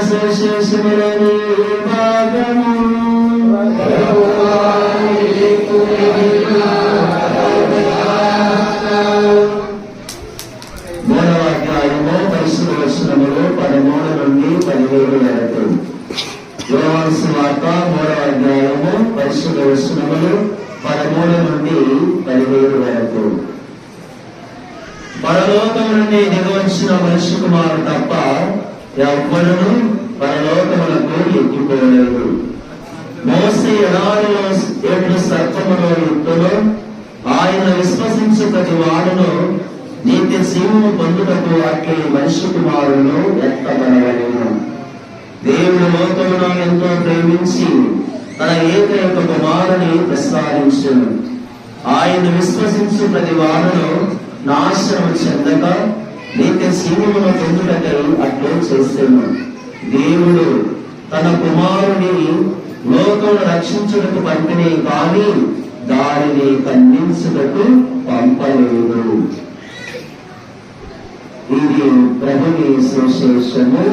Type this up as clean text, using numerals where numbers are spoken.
సువిశేషములోని భాగము. మూడవ అధ్యాయము పరిశుద్ధ వచనములు 13 నుండి 17 వరకు. యోహాను సువార్త 3వ అధ్యాయము పరిశుద్ధ వచనములు 13 నుండి 17 వరకు. పరలోకం నుండి దిగవచ్చిన మనిషి కుమారుడు తప్ప ఎవ్వరును పరలోకములకు ఎక్కిపోలేదు. మోసే ఎడారిలో 7 సర్పముల ఎత్తును ఆయన విశ్వసించు ప్రతి వాడును నిత్య జీవము పొందుటకు అట్లే మనిషి కుమారులను ఎత్తబడవలెను. దేవుడు లోకమును ఎంతో ప్రేమించి తన ఏకైక కుమారుని ప్రసాదించును. ఆయన విశ్వసించు ప్రతి వాడును నాశనము చెందక నిత్య జీవమును పొందుటకై అట్లే చేసెను. దేవుడు తన కుమారుని లోకమును రక్షించుటకు పంపినే కానీ దానిని ఖండించుటకు పంపలేదు. ఇది ప్రభుని సువిశేషము.